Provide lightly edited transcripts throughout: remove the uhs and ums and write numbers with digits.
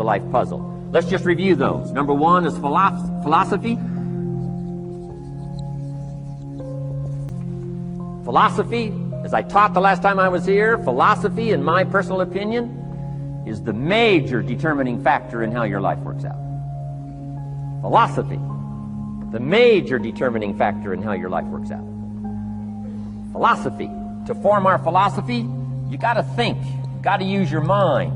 the life puzzle. Let's just review those. Number one is philosophy. Philosophy, as I taught the last time I was here, philosophy, in my personal opinion, is the major determining factor in how your life works out. Philosophy, the major determining factor in how your life works out. Philosophy. To form our philosophy, you got to think. You got to use your mind.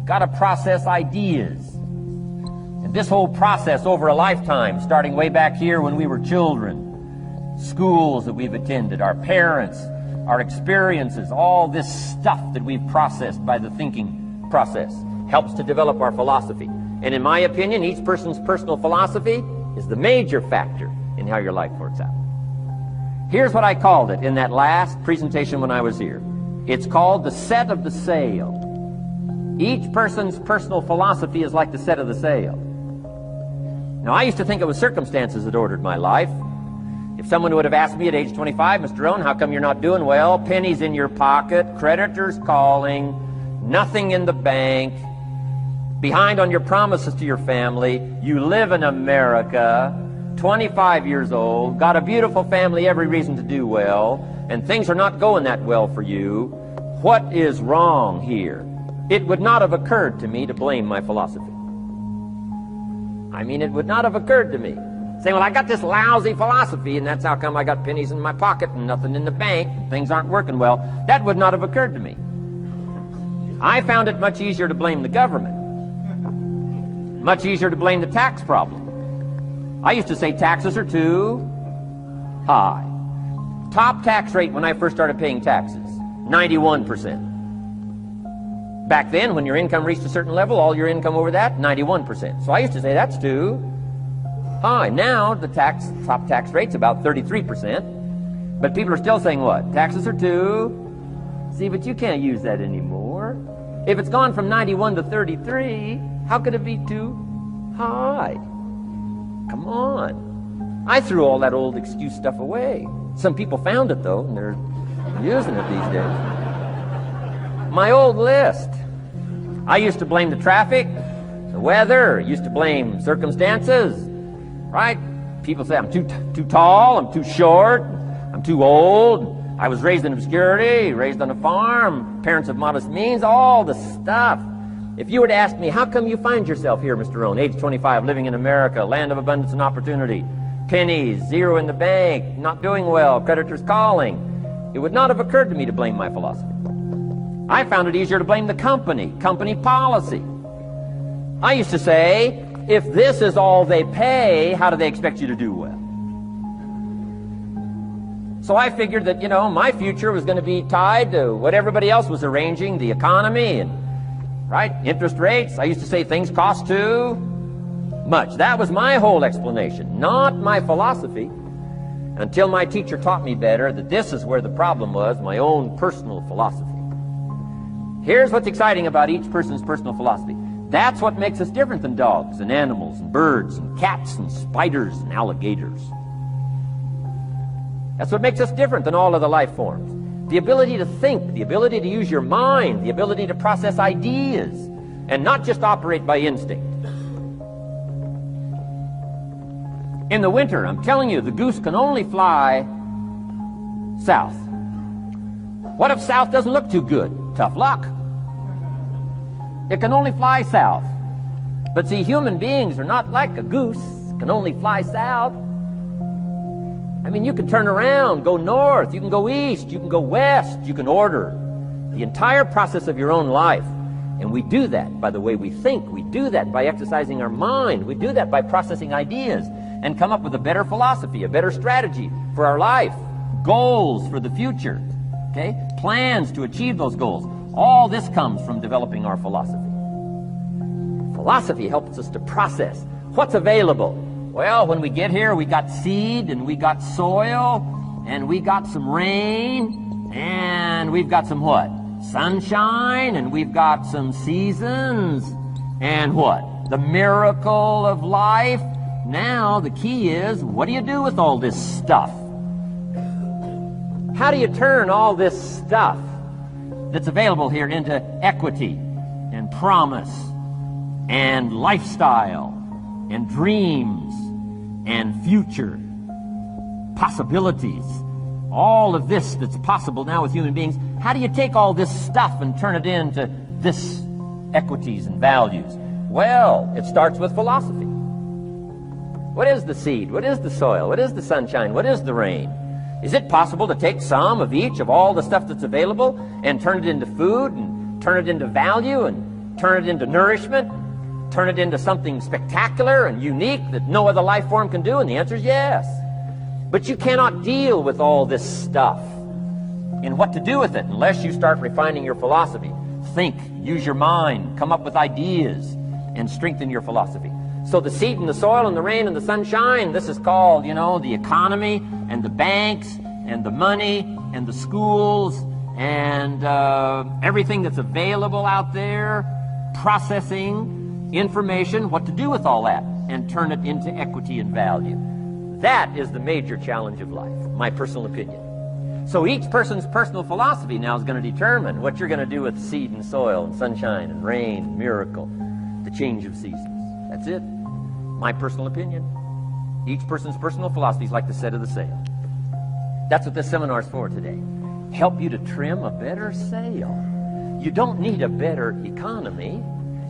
You got to process ideas. And this whole process over a lifetime, starting way back here when we were children, schools that we've attended, our parents, our experiences, all this stuff that we've processed by the thinking process helps to develop our philosophy. And in my opinion, each person's personal philosophy is the major factor in how your life works out. Here's what I called it in that last presentation when I was here. It's called the set of the sail. Each person's personal philosophy is like the set of the sail. Now, I used to think it was circumstances that ordered my life. If someone would have asked me at age 25, Mr. Rohn, how come you're not doing well? Pennies in your pocket, creditors calling, nothing in the bank, behind on your promises to your family, you live in America, 25 years old, got a beautiful family, every reason to do well, and things are not going that well for you. What is wrong here? It would not have occurred to me to blame my philosophy. I mean, it would not have occurred to me. Saying, well, I got this lousy philosophy, and that's how come I got pennies in my pocket and nothing in the bank, and things aren't working well. That would not have occurred to me. I found it much easier to blame the government. Much easier to blame the tax problem. I used to say taxes are too high. Top tax rate when I first started paying taxes, 91%. Back then, when your income reached a certain level, all your income over that, 91%. So I used to say that's too high. Now the top tax rate's about 33%. But people are still saying what? Taxes are too. See, but you can't use that anymore. If it's gone from 91 to 33, how could it be too high? Come on. I threw all that old excuse stuff away. Some people found it, though, and they're using it these days. My old list. I used to blame the traffic, the weather, used to blame circumstances, right? People say I'm too tall, I'm too short, I'm too old, I was raised in obscurity, raised on a farm, parents of modest means, all the stuff. If you were to ask me, how come you find yourself here, Mr. Rohn, age 25, living in America, land of abundance and opportunity, pennies, zero in the bank, not doing well, creditors calling, it would not have occurred to me to blame my philosophy. I found it easier to blame the company policy. I used to say, if this is all they pay, how do they expect you to do well? So I figured that, my future was going to be tied to what everybody else was arranging, the economy and, right, interest rates. I used to say things cost too much. That was my whole explanation, not my philosophy, until my teacher taught me better that this is where the problem was, my own personal philosophy. Here's what's exciting about each person's personal philosophy. That's what makes us different than dogs and animals and birds and cats and spiders and alligators. That's what makes us different than all other life forms. The ability to think, the ability to use your mind, the ability to process ideas, and not just operate by instinct. In the winter, I'm telling you, the goose can only fly south. What if south doesn't look too good? Tough luck. It can only fly south. But see, human beings are not like a goose, can only fly south. I mean, you can turn around, go north, you can go east, you can go west, you can order the entire process of your own life. And we do that by the way we think. We do that by exercising our mind. We do that by processing ideas and come up with a better philosophy, a better strategy for our life, goals for the future, okay? Plans to achieve those goals. All this comes from developing our philosophy. Philosophy helps us to process what's available. Well, when we get here, we got seed, and we got soil, and we got some rain, and we've got some what? Sunshine, and we've got some seasons, and what? The miracle of life. Now, the key is, what do you do with all this stuff? How do you turn all this stuff that's available here into equity and promise and lifestyle and dreams and future possibilities. All of this that's possible now with human beings. How do you take all this stuff and turn it into this equities and values? Well, it starts with philosophy. What is the seed? What is the soil? What is the sunshine? What is the rain? Is it possible to take some of each of all the stuff that's available and turn it into food and turn it into value and turn it into nourishment, turn it into something spectacular and unique that no other life form can do? And the answer is yes. But you cannot deal with all this stuff and what to do with it unless you start refining your philosophy. Think, use your mind, come up with ideas, and strengthen your philosophy. So the seed and the soil and the rain and the sunshine, this is called, the economy and the banks and the money and the schools and everything that's available out there, processing information, what to do with all that, and turn it into equity and value. That is the major challenge of life, my personal opinion. So each person's personal philosophy now is going to determine what you're going to do with seed and soil and sunshine and rain and miracle, the change of seasons. That's it. My personal opinion. Each person's personal philosophy is like the set of the sail. That's what this seminar is for today. Help you to trim a better sail. You don't need a better economy.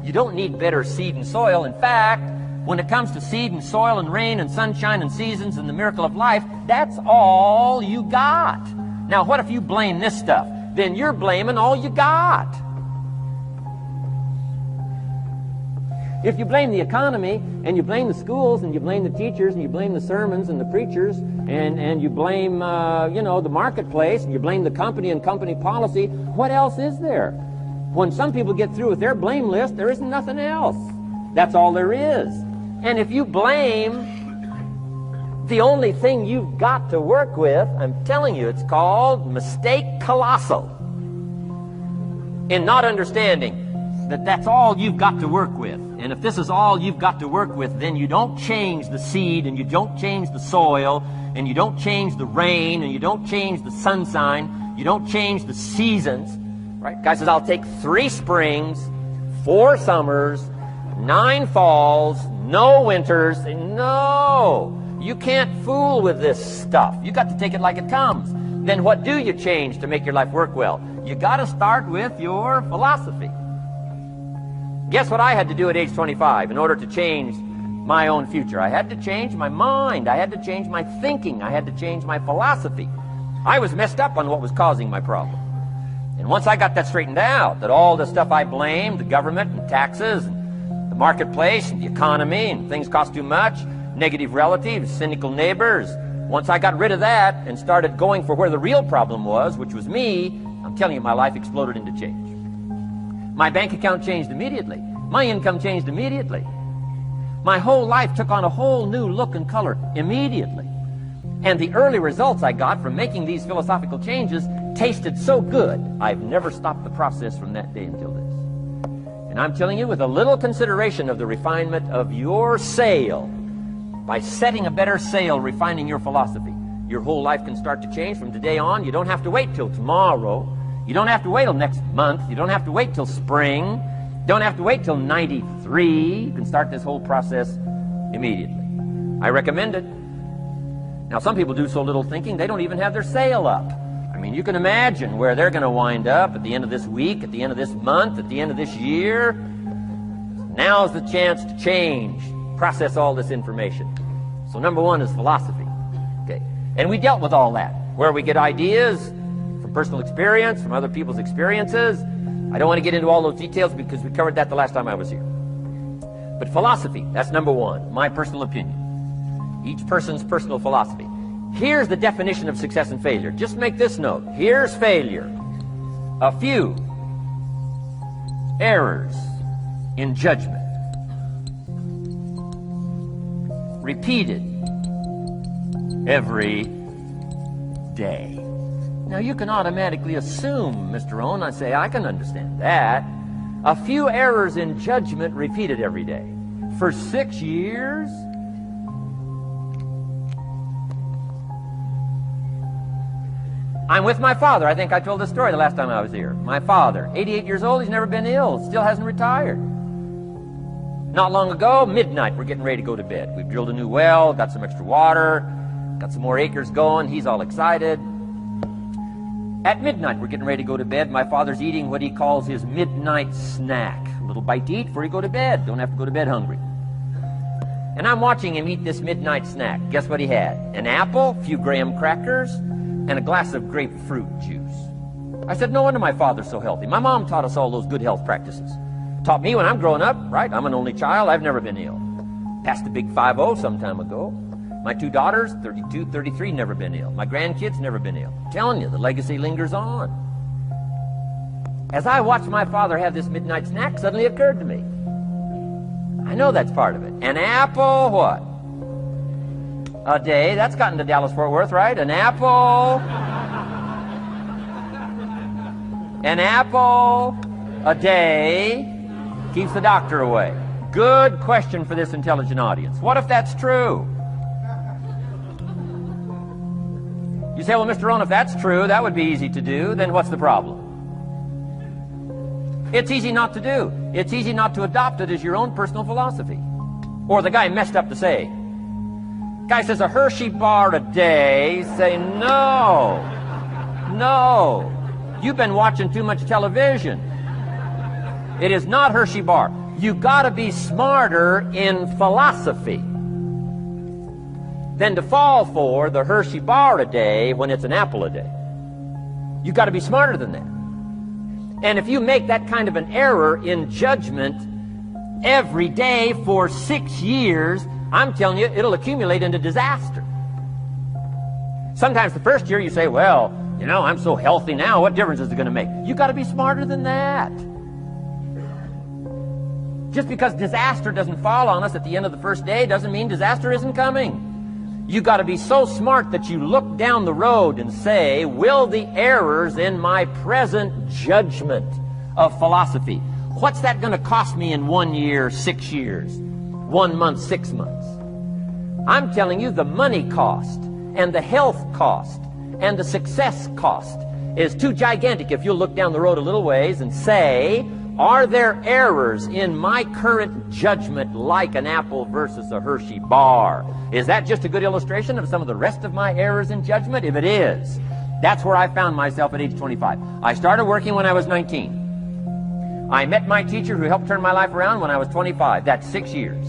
You don't need better seed and soil. In fact, when it comes to seed and soil and rain and sunshine and seasons and the miracle of life, that's all you got. Now, what if you blame this stuff? Then you're blaming all you got. If you blame the economy, and you blame the schools, and you blame the teachers, and you blame the sermons and the preachers, and you blame, the marketplace, and you blame the company and company policy, what else is there? When some people get through with their blame list, there isn't nothing else. That's all there is. And if you blame the only thing you've got to work with, I'm telling you, it's called mistake colossal. In not understanding that that's all you've got to work with. And if this is all you've got to work with, then you don't change the seed, and you don't change the soil, and you don't change the rain, and you don't change the sunshine, you don't change the seasons. Right? Guy says, I'll take 3 springs, 4 summers, 9 falls, no winters. No, you can't fool with this stuff. You got to take it like it comes. Then what do you change to make your life work well? You got to start with your philosophy. Guess what I had to do at age 25 in order to change my own future? I had to change my mind. I had to change my thinking. I had to change my philosophy. I was messed up on what was causing my problem. And once I got that straightened out, that all the stuff I blamed, the government and taxes, and the marketplace and the economy, and things cost too much, negative relatives, cynical neighbors, once I got rid of that and started going for where the real problem was, which was me, I'm telling you, my life exploded into change. My bank account changed immediately. My income changed immediately. My whole life took on a whole new look and color immediately. And the early results I got from making these philosophical changes tasted so good, I've never stopped the process from that day until this. And I'm telling you, with a little consideration of the refinement of your sail, by setting a better sail, refining your philosophy, your whole life can start to change from today on. You don't have to wait till tomorrow. You don't have to wait till next month. You don't have to wait till spring. You don't have to wait till 93. You can start this whole process immediately. I recommend it. Now, some people do so little thinking, they don't even have their sail up. I mean, you can imagine where they're going to wind up at the end of this week, at the end of this month, at the end of this year. Now's the chance to change, process all this information. So number 1 is philosophy. Okay, and we dealt with all that, where we get ideas from personal experience, from other people's experiences. I don't want to get into all those details because we covered that the last time I was here. But philosophy, that's number 1, my personal opinion. Each person's personal philosophy. Here's the definition of success and failure. Just make this note. Here's failure. A few errors in judgment, repeated every day. Now, you can automatically assume, Mr. Rohn, I say, I can understand that. A few errors in judgment repeated every day. For 6 years? I'm with my father. I think I told this story the last time I was here. My father, 88 years old, he's never been ill, still hasn't retired. Not long ago, midnight, we're getting ready to go to bed. We've drilled a new well, got some extra water, got some more acres going. He's all excited. At midnight, we're getting ready to go to bed. My father's eating what he calls his midnight snack. A little bite to eat before you go to bed. Don't have to go to bed hungry. And I'm watching him eat this midnight snack. Guess what he had? An apple, a few graham crackers, and a glass of grapefruit juice. I said, no wonder my father's so healthy. My mom taught us all those good health practices. Taught me when I'm growing up, right? I'm an only child. I've never been ill. Passed the big 5-0 some time ago. My 2 daughters, 32, 33, never been ill. My grandkids, never been ill. I'm telling you, the legacy lingers on. As I watched my father have this midnight snack, suddenly occurred to me. I know that's part of it. An apple, what? A day. That's gotten to Dallas-Fort Worth, right? An apple. An apple a day keeps the doctor away. Good question for this intelligent audience. What if that's true? You say, well, Mr. Rohn, if that's true, that would be easy to do. Then what's the problem? It's easy not to do. It's easy not to adopt it as your own personal philosophy. Or the guy messed up to say. Guy says a Hershey bar a day. Say, no. No. You've been watching too much television. It is not Hershey bar. You gotta be smarter in philosophy than to fall for the Hershey bar a day when it's an apple a day. You gotta be smarter than that. And if you make that kind of an error in judgment every day for 6 years, I'm telling you, it'll accumulate into disaster. Sometimes the first year you say, well, you know, I'm so healthy now, what difference is it going to make? You got to be smarter than that. Just because disaster doesn't fall on us at the end of the first day doesn't mean disaster isn't coming. You got to be so smart that you look down the road and say, will the errors in my present judgment of philosophy, what's that going to cost me in 1 year, 6 years, 1 month, 6 months? I'm telling you, the money cost and the health cost and the success cost is too gigantic if you'll look down the road a little ways and say, are there errors in my current judgment like an apple versus a Hershey bar? Is that just a good illustration of some of the rest of my errors in judgment? If it is, that's where I found myself at age 25. I started working when I was 19. I met my teacher who helped turn my life around when I was 25. That's 6 years.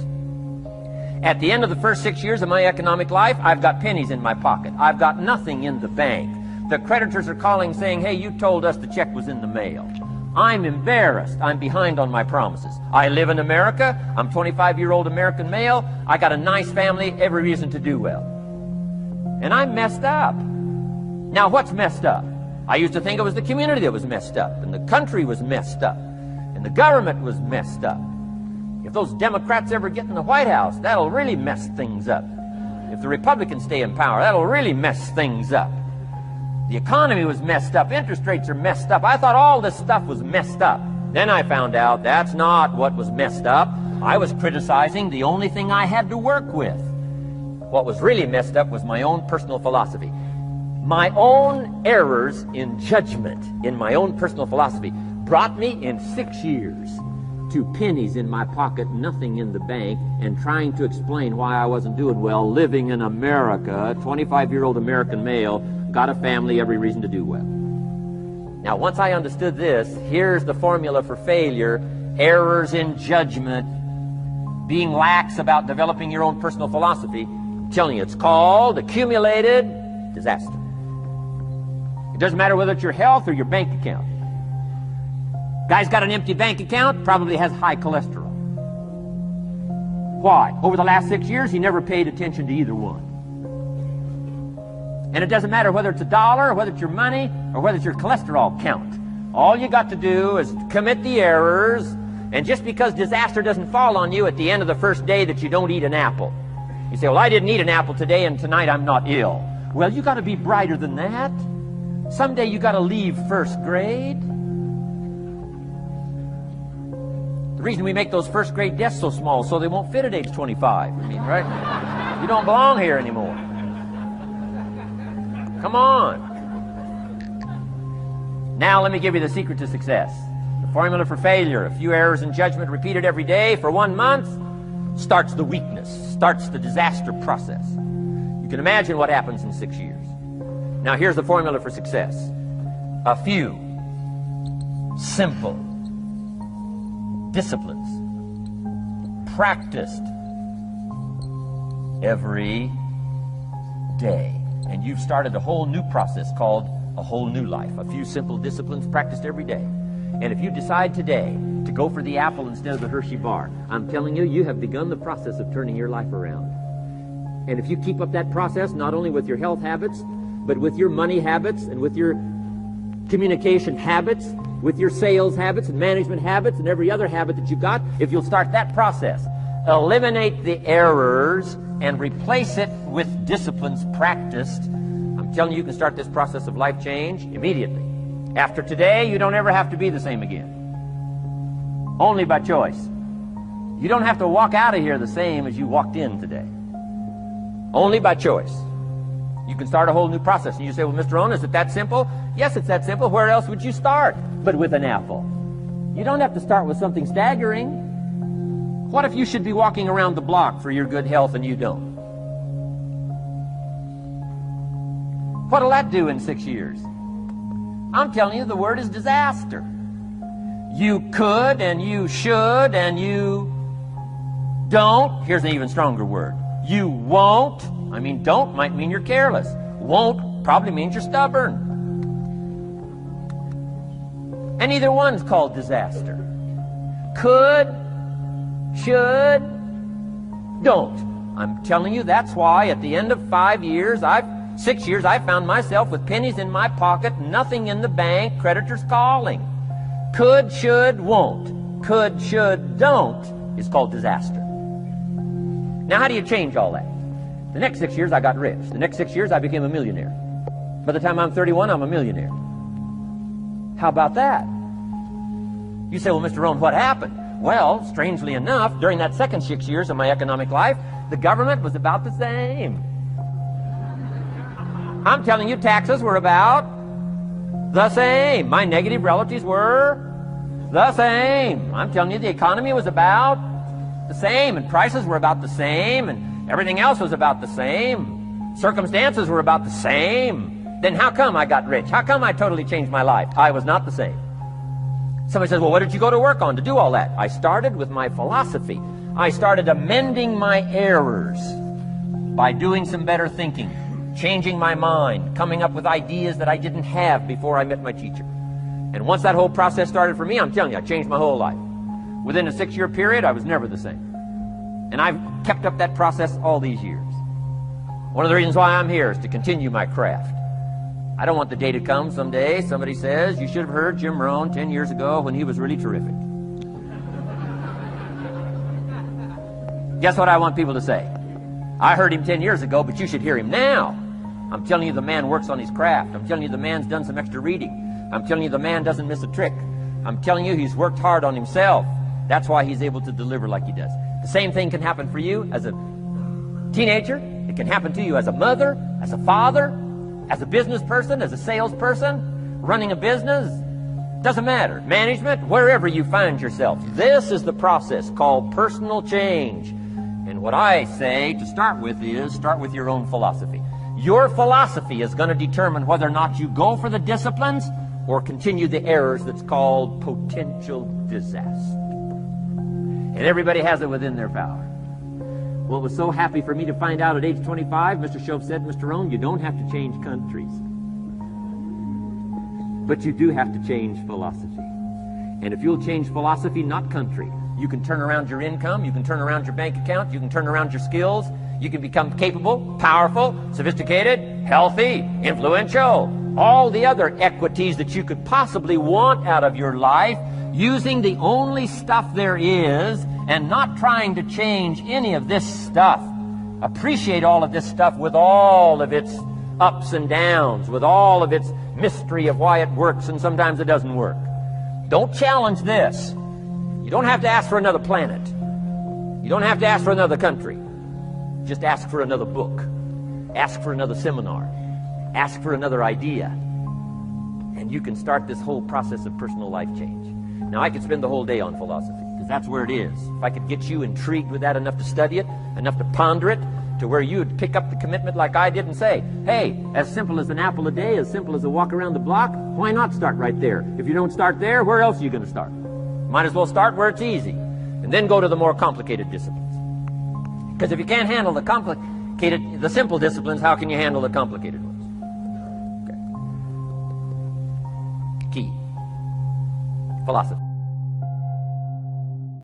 At the end of the first 6 years of my economic life, I've got pennies in my pocket. I've got nothing in the bank. The creditors are calling saying, hey, you told us the check was in the mail. I'm embarrassed. I'm behind on my promises. I live in America. I'm 25-year-old American male. I got a nice family, every reason to do well. And I'm messed up. Now, what's messed up? I used to think it was the community that was messed up, and the country was messed up, and the government was messed up. If those Democrats ever get in the White House, that'll really mess things up. If the Republicans stay in power, that'll really mess things up. The economy was messed up. Interest rates are messed up. I thought all this stuff was messed up. Then I found out that's not what was messed up. I was criticizing the only thing I had to work with. What was really messed up was my own personal philosophy. My own errors in judgment in my own personal philosophy brought me in 6 years to pennies in my pocket, nothing in the bank, and trying to explain why I wasn't doing well living in America, 25-year-old American male, got a family, every reason to do well. Now, once I understood this, here's the formula for failure: errors in judgment, being lax about developing your own personal philosophy. I'm telling you, it's called accumulated disaster. It doesn't matter whether it's your health or your bank account. Guy's got an empty bank account, probably has high cholesterol. Why? Over the last 6 years, he never paid attention to either one. And it doesn't matter whether it's a dollar, or whether it's your money, or whether it's your cholesterol count. All you got to do is commit the errors, and just because disaster doesn't fall on you at the end of the first day that you don't eat an apple. You say, well, I didn't eat an apple today, and tonight I'm not ill. Well, you got to be brighter than that. Someday you got to leave first grade. The reason we make those first grade desks so small so they won't fit at age 25. I mean, right? You don't belong here anymore. Come on. Now let me give you the secret to success. The The formula for failure: a few errors in judgment repeated every day for 1 month starts the weakness, starts the disaster process. You can imagine what happens in 6 years. Now here's the formula for success: a few simple disciplines practiced every day. And you've started a whole new process called a whole new life. A few simple disciplines practiced every day. And if you decide today to go for the apple instead of the Hershey bar, I'm telling you, you have begun the process of turning your life around. And if you keep up that process, not only with your health habits, but with your money habits and with your communication habits, with your sales habits and management habits and every other habit that you've got, if you'll start that process, eliminate the errors and replace it with disciplines practiced, I'm telling you, you can start this process of life change immediately. After today, you don't ever have to be the same again. Only by choice. You don't have to walk out of here the same as you walked in today. Only by choice. You can start a whole new process. And you say, well, Mr. Rohn, is it that simple? Yes, it's that simple. Where else would you start but with an apple? You don't have to start with something staggering. What if you should be walking around the block for your good health and you don't? What'll that do in 6 years? I'm telling you, the word is disaster. You could and you should and you don't. Here's an even stronger word. You won't. I mean, don't might mean you're careless. Won't probably means you're stubborn. And either one's called disaster. Could, should, don't. I'm telling you, that's why at the end of 6 years, I found myself with pennies in my pocket, nothing in the bank, creditors calling. Could, should, won't. Could, should, don't is called disaster. Now, how do you change all that? The next 6 years, I got rich. The next 6 years, I became a millionaire. By the time I'm 31, I'm a millionaire. How about that? You say, well, Mr. Rohn, what happened? Well, strangely enough, during that second 6 years of my economic life, the government was about the same. I'm telling you, taxes were about the same. My negative relatives were the same. I'm telling you, the economy was about the same, and prices were about the same, and everything else was about the same. Circumstances were about the same. Then how come I got rich? How come I totally changed my life? I was not the same. Somebody says, well, what did you go to work on to do all that? I started with my philosophy. I started amending my errors by doing some better thinking, changing my mind, coming up with ideas that I didn't have before I met my teacher. And once that whole process started for me, I'm telling you, I changed my whole life. Within a 6-year period, I was never the same. And I've kept up that process all these years. One of the reasons why I'm here is to continue my craft. I don't want the day to come someday somebody says, you should have heard Jim Rohn 10 years ago when he was really terrific. Guess what I want people to say? I heard him 10 years ago, but you should hear him now. I'm telling you, the man works on his craft. I'm telling you, the man's done some extra reading. I'm telling you, the man doesn't miss a trick. I'm telling you, he's worked hard on himself. That's why he's able to deliver like he does. The same thing can happen for you as a teenager. It can happen to you as a mother, as a father, as a business person, as a salesperson, running a business. Doesn't matter. Management, wherever you find yourself. This is the process called personal change. And what I say to start with is, start with your own philosophy. Your philosophy is going to determine whether or not you go for the disciplines or continue the errors that's called potential disaster. And everybody has it within their power. Well, it was so happy for me to find out at age 25, Mr. Shoaff said, Mr. Rohn, you don't have to change countries. But you do have to change philosophy. And if you'll change philosophy, not country, you can turn around your income, you can turn around your bank account, you can turn around your skills, you can become capable, powerful, sophisticated, healthy, influential, all the other equities that you could possibly want out of your life, using the only stuff there is and not trying to change any of this stuff. Appreciate all of this stuff with all of its ups and downs, with all of its mystery of why it works and sometimes it doesn't work. Don't challenge this. You don't have to ask for another planet. You don't have to ask for another country. Just ask for another book. Ask for another seminar. Ask for another idea. And you can start this whole process of personal life change. Now, I could spend the whole day on philosophy, because that's where it is. If I could get you intrigued with that enough to study it, enough to ponder it, to where you would pick up the commitment like I did and say, hey, as simple as an apple a day, as simple as a walk around the block, why not start right there? If you don't start there, where else are you going to start? Might as well start where it's easy, and then go to the more complicated disciplines. Because if you can't handle the simple disciplines, how can you handle the complicated ones? Okay. Key. Philosophy.